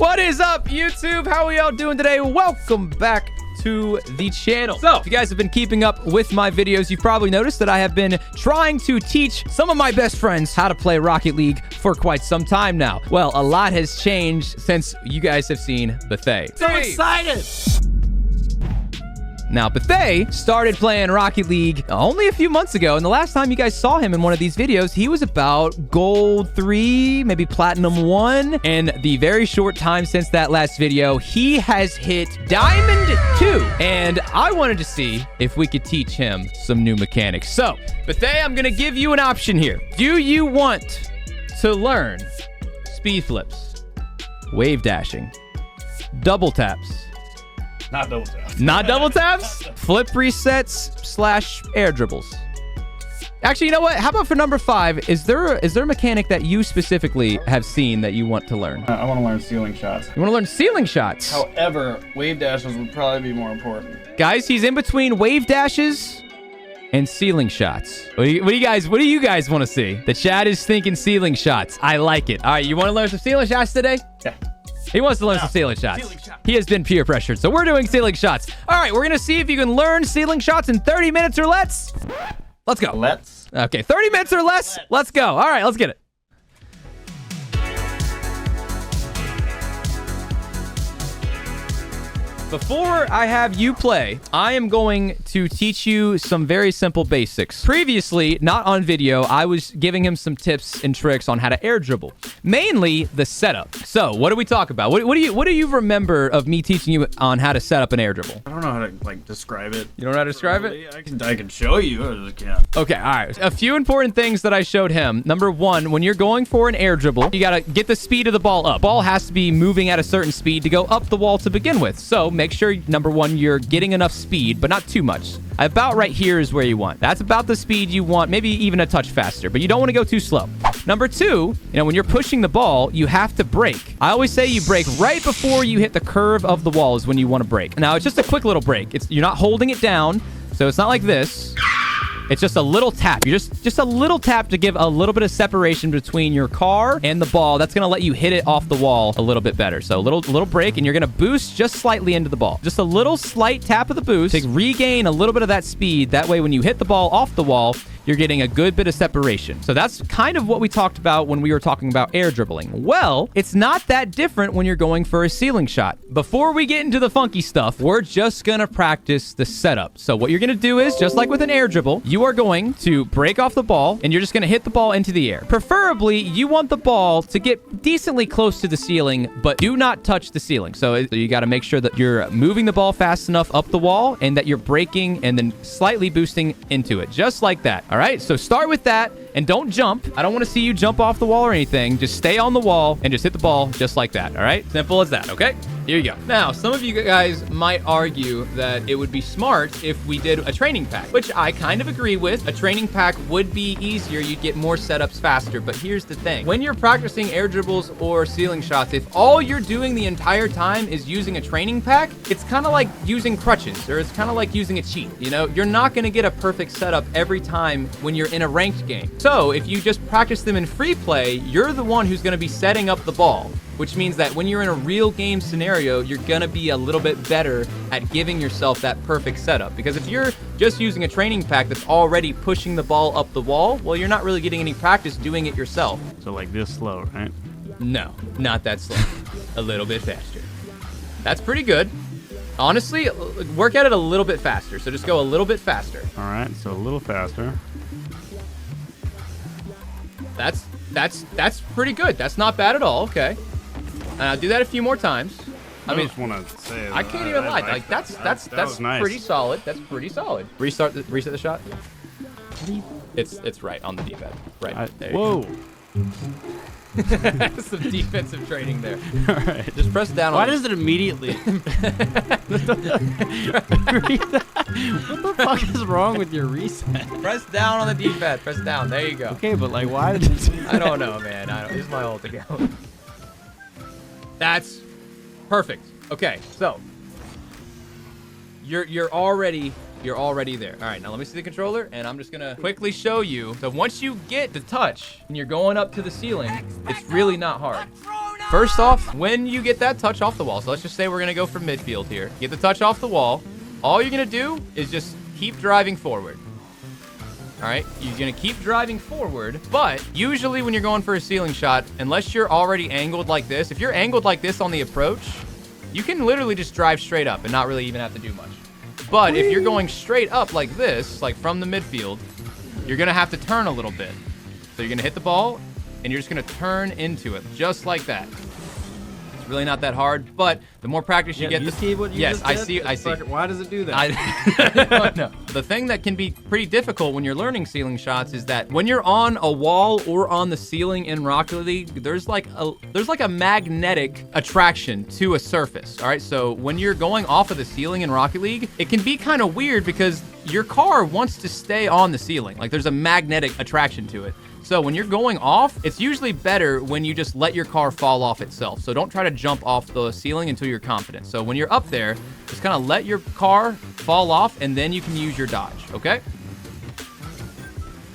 What is up, YouTube? How are y'all doing today? Welcome back to the channel. So, if you guys have been keeping up with my videos, you've probably noticed that I have been trying to teach some of my best friends how to play Rocket League for quite some time now. Well, a lot has changed since you guys have seen Bethay. So excited! Now, Bethay started playing Rocket League only a few months ago, and the last time you guys saw him in one of these videos, he was about Gold 3, maybe Platinum 1, and the very short time since that last video, he has hit Diamond 2, and I wanted to see if we could teach him some new mechanics. So, Bethay, I'm going to give you an option here. Do you want to learn speed flips, wave dashing, double taps? Not double taps. Not double taps? Flip resets / air dribbles. Actually, you know what? How about for number 5? Is there a mechanic that you specifically have seen that you want to learn? I want to learn ceiling shots. You want to learn ceiling shots? However, wave dashes would probably be more important. Guys, he's in between wave dashes and ceiling shots. What do you guys want to see? The chat is thinking ceiling shots. I like it. All right, you want to learn some ceiling shots today? Yeah. He wants to learn some ceiling shots. He has been peer pressured, so we're doing ceiling shots. All right, we're going to see if you can learn ceiling shots in 30 minutes or less. Let's go. Let's. Okay, 30 minutes or less. Let's go. All right, let's get it. Before I have you play, I am going to teach you some very simple basics. Previously, not on video, I was giving him some tips and tricks on how to air dribble. Mainly the setup. So, what do we talk about? What do you remember of me teaching you on how to set up an air dribble? I don't know how to describe it. You don't know how to describe it? I can show you. I just can't. Okay, all right. A few important things that I showed him. Number 1, when you're going for an air dribble, you gotta get the speed of the ball up. Ball has to be moving at a certain speed to go up the wall to begin with. So make sure, number 1, you're getting enough speed, but not too much. About right here is where you want. That's about the speed you want, maybe even a touch faster, but you don't want to go too slow. Number 2, when you're pushing the ball, you have to brake. I always say you brake right before you hit the curve of the wall is when you want to brake. Now, it's just a quick little brake. You're not holding it down, so it's not like this. It's just a little tap. You're just a little tap to give a little bit of separation between your car and the ball. That's going to let you hit it off the wall a little bit better. So a little break, and you're going to boost just slightly into the ball. Just a little slight tap of the boost to regain a little bit of that speed. That way, when you hit the ball off the wall, you're getting a good bit of separation. So that's kind of what we talked about when we were talking about air dribbling. Well, it's not that different when you're going for a ceiling shot. Before we get into the funky stuff, we're just gonna practice the setup. So what you're gonna do is, just like with an air dribble, you are going to break off the ball, and you're just gonna hit the ball into the air. Preferably, you want the ball to get decently close to the ceiling, but do not touch the ceiling. So you gotta make sure that you're moving the ball fast enough up the wall, and that you're braking and then slightly boosting into it, just like that. All right, so start with that and don't jump. I don't want to see you jump off the wall or anything. Just stay on the wall and just hit the ball just like that. All right, simple as that. Okay, here you go. Now, some of you guys might argue that it would be smart if we did a training pack, which I kind of agree with. A training pack would be easier. You'd get more setups faster. But here's the thing. When you're practicing air dribbles or ceiling shots, if all you're doing the entire time is using a training pack, it's kind of like using crutches, or it's kind of like using a cheat. You're not going to get a perfect setup every time when you're in a ranked game. So if you just practice them in free play, you're the one who's going to be setting up the ball, which means that when you're in a real game scenario, you're going to be a little bit better at giving yourself that perfect setup. Because if you're just using a training pack that's already pushing the ball up the wall, well, you're not really getting any practice doing it yourself. So like this slow, right? No, not that slow. A little bit faster. That's pretty good. Honestly, work at it a little bit faster. So just go a little bit faster. All right, so a little faster. That's pretty good. That's not bad at all. Okay. I'll do that a few more times. I mean, just want to say I can't even lie. Like that's nice. pretty solid. That's pretty solid. Reset the shot. It's right on the D-pad. Right. There you whoa. go. Some defensive training there. All right. Just press down. Why does it immediately? What the fuck is wrong with your reset? Press down on the D-pad. Press down. There you go. Okay, but like, why did it? I don't know, man. This is my old account. That's perfect. Okay, so you're already there. All right, now let me see the controller, and I'm just gonna quickly show you. So once you get the touch and you're going up to the ceiling, it's really not hard. First off, when you get that touch off the wall, so let's just say we're going to go for midfield here. Get the touch off the wall. All you're going to do is just keep driving forward. All right, you're going to keep driving forward, but usually when you're going for a ceiling shot, unless you're already angled like this, if you're angled like this on the approach, you can literally just drive straight up and not really even have to do much. But if you're going straight up like this, like from the midfield, you're going to have to turn a little bit. So you're going to hit the ball, and you're just going to turn into it, just like that. It's really not that hard, but the more practice you get... You see what you yes, just did? I see. Why does it do that? I don't know. The thing that can be pretty difficult when you're learning ceiling shots is that when you're on a wall or on the ceiling in Rocket League, there's like a magnetic attraction to a surface. All right, so when you're going off of the ceiling in Rocket League, it can be kind of weird because your car wants to stay on the ceiling. Like there's a magnetic attraction to it. So when you're going off, it's usually better when you just let your car fall off itself. So don't try to jump off the ceiling until you're confident. So when you're up there, just kind of let your car fall off and then you can use your dodge, okay?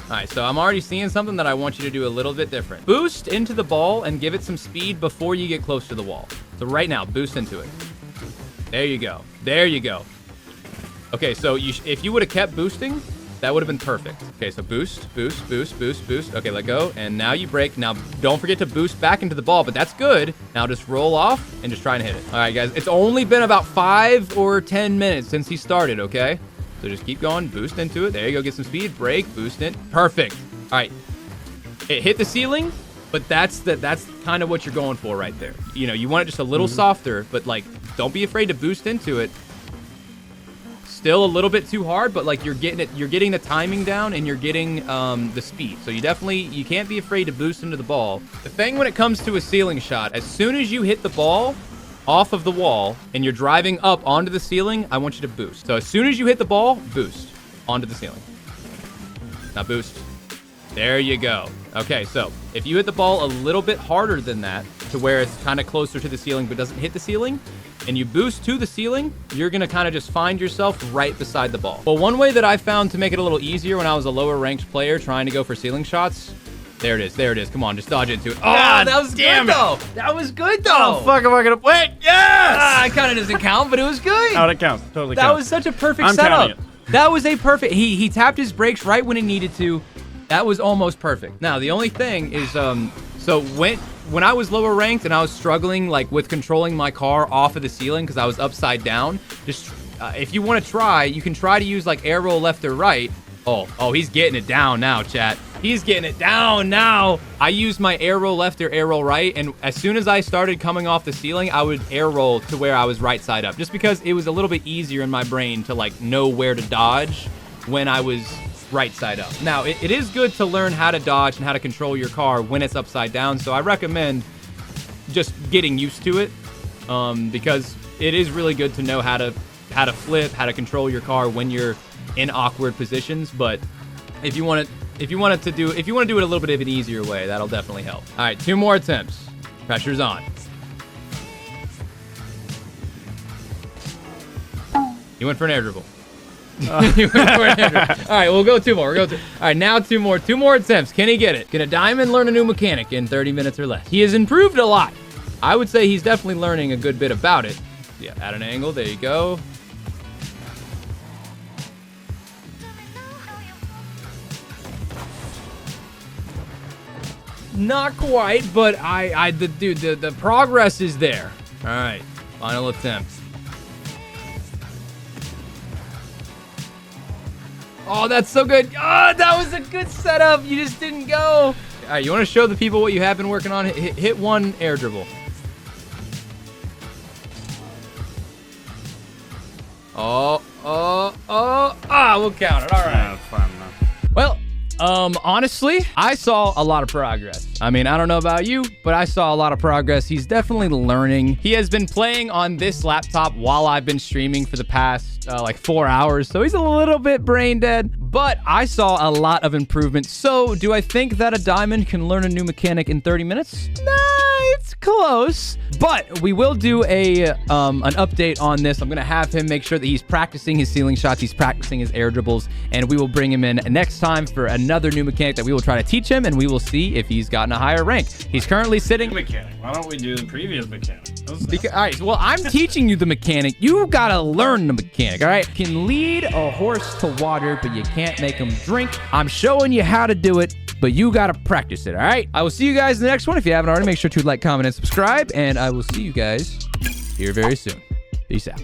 All right, so I'm already seeing something that I want you to do a little bit different. Boost into the ball and give it some speed before you get close to the wall. So right now, boost into it. There you go. There you go. Okay, so if you would have kept boosting, that would have been perfect. Okay, so boost, boost, boost, boost, boost. Okay, let go. And now you brake. Now, don't forget to boost back into the ball, but that's good. Now just roll off and just try and hit it. All right, guys. It's only been about 5 or 10 minutes since he started, okay? So just keep going. Boost into it. There you go. Get some speed. Brake. Boost it. Perfect. All right. It hit the ceiling, but that's kind of what you're going for right there. You know, you want it just a little softer, but, like, don't be afraid to boost into it. Still a little bit too hard, but like you're getting the timing down and you're getting the speed. So you can't be afraid to boost into the ball. The thing when it comes to a ceiling shot, as soon as you hit the ball off of the wall and you're driving up onto the ceiling, I want you to boost. So as soon as you hit the ball, boost onto the ceiling. Now boost. There you go. Okay, so if you hit the ball a little bit harder than that to where it's kind of closer to the ceiling but doesn't hit the ceiling, and you boost to the ceiling, you're going to kind of just find yourself right beside the ball. Well, one way that I found to make it a little easier when I was a lower ranked player trying to go for ceiling shots, there it is. There it is. Come on, just dodge into it. Oh, that was good, though. That was good, though. Oh, fuck, am I going to... Wait, yes! It kind of doesn't count, but it was good. Oh, it counts. Totally counts. That was such a perfect I'm setup. counting it. That was a perfect... He tapped his brakes right when he needed to. That was almost perfect. Now, the only thing is, so when I was lower ranked and I was struggling like with controlling my car off of the ceiling because I was upside down, just if you want to try, you can try to use like air roll left or right. Oh, he's getting it down now, chat. He's getting it down now. I used my air roll left or air roll right, and as soon as I started coming off the ceiling, I would air roll to where I was right side up, just because it was a little bit easier in my brain to like know where to dodge when I was right side up. Now, it is good to learn how to dodge and how to control your car when it's upside down, so I recommend just getting used to it, because it is really good to know how to flip, how to control your car when you're in awkward positions. But if you want to do it a little bit of an easier way, that'll definitely help. All right, 2 more attempts. Pressure's on. You went for an air dribble. All right, we'll go 2 more. All right, now 2 more. 2 more attempts. Can he get it? Can a diamond learn a new mechanic in 30 minutes or less? He has improved a lot. I would say he's definitely learning a good bit about it. Yeah, at an angle. There you go. Not quite, but the progress is there. All right, final attempt. Oh, that's so good. Oh, that was a good setup. You just didn't go. All right, you want to show the people what you have been working on? Hit 1 air dribble. We'll count it. All right. That's fine, man. Well, honestly, I saw a lot of progress. I mean, I don't know about you, but I saw a lot of progress. He's definitely learning. He has been playing on this laptop while I've been streaming for the past like 4 hours, so he's a little bit brain dead, but I saw a lot of improvement. So do I think that a diamond can learn a new mechanic in 30 minutes? Nah, It's close, but we will do a an update on this. I'm gonna have him make sure that he's practicing his ceiling shots, he's practicing his air dribbles, and we will bring him in next time for another new mechanic that we will try to teach him, and we will see if he's gotten a higher rank. He's currently sitting. Mechanic. Why don't we do the previous mechanic? Because, all right, well, I'm teaching you the mechanic. You gotta learn the mechanic, all right? You can lead a horse to water, but you can't make him drink. I'm showing you how to do it, but you gotta practice it, all right? I will see you guys in the next one. If you haven't already, make sure to like, comment, and subscribe, and I will see you guys here very soon. Peace out.